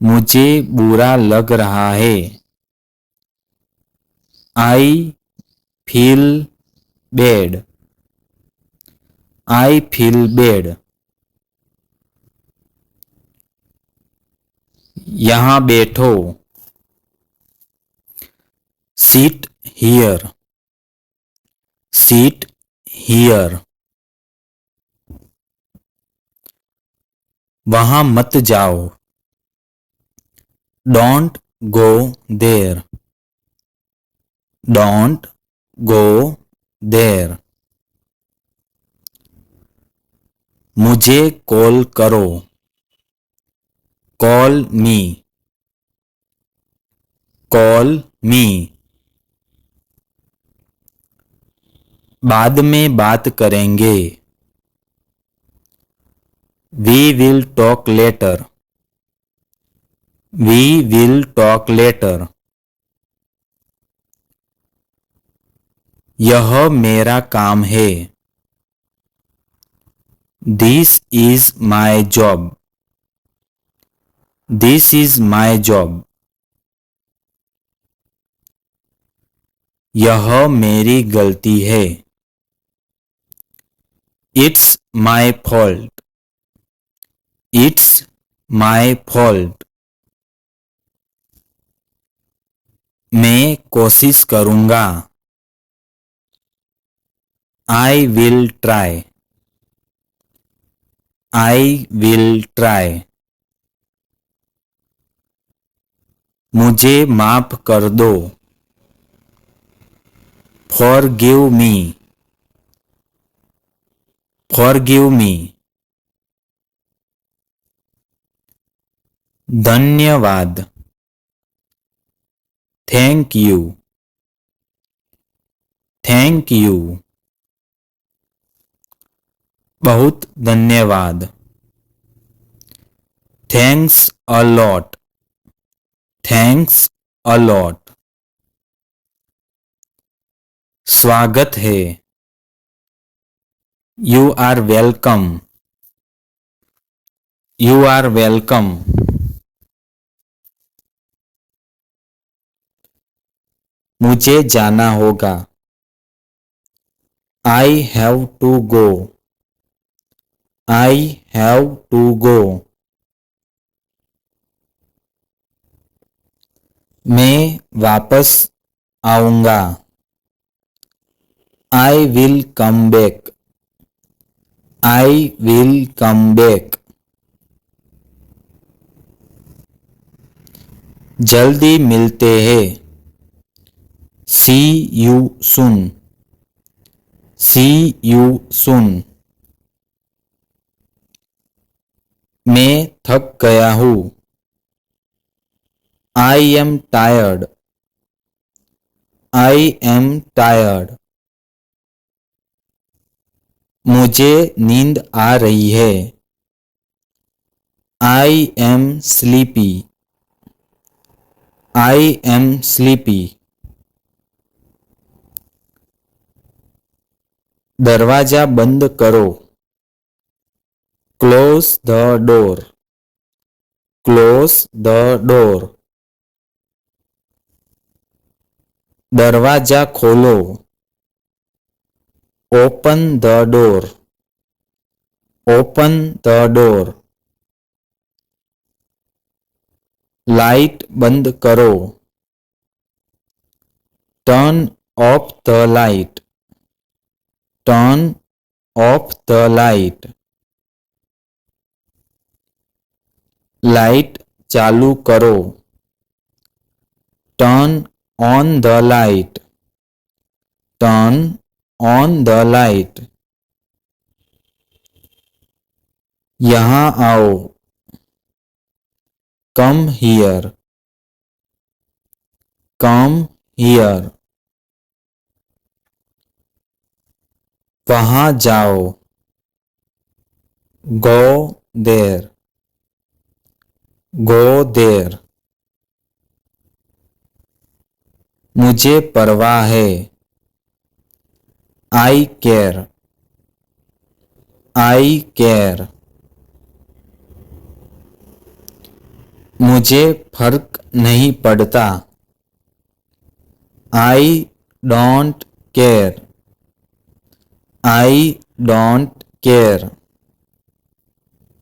मुझे बुरा लग रहा है। I feel bad. I feel bad. यहाँ बैठो। Sit here. Sit here. वहां मत जाओ। Don't go there. Don't go there. मुझे कॉल करो। Call me. Call me. बाद में बात करेंगे। We will talk later. We will talk later. यह मेरा काम है। This is my job. This is my job. यह मेरी गलती है। It's my fault. It's my fault. मैं कोशिश करूंगा। आई will try. I will try. मुझे माफ कर दो। Forgive me. Forgive me. धन्यवाद। Thank you. Thank you. बहुत धन्यवाद। Thanks a lot. Thanks a lot. स्वागत है। You are welcome. You are welcome. मुझे जाना होगा। I have to go. I have to go. मैं वापस आऊंगा। I will come back. I will come back. जल्दी मिलते हैं। See you soon. See you soon. मैं थक गया हूँ। I am tired. I am tired. मुझे नींद आ रही है। I am sleepy. I am sleepy. दरवाजा बंद करो। Close the door. Close the door. दरवाजा खोलो। Open the door. Open the door. Light बंद करो। Turn off the light. Turn off the light. Light चालू करो। Turn on the light. Turn on the light. यहाँ आओ। Come here. Come here. वहाँ जाओ। गो देर। गो देर। मुझे परवाह है। आई केयर। आई केयर। मुझे फर्क नहीं पड़ता। I don't care. I don't care.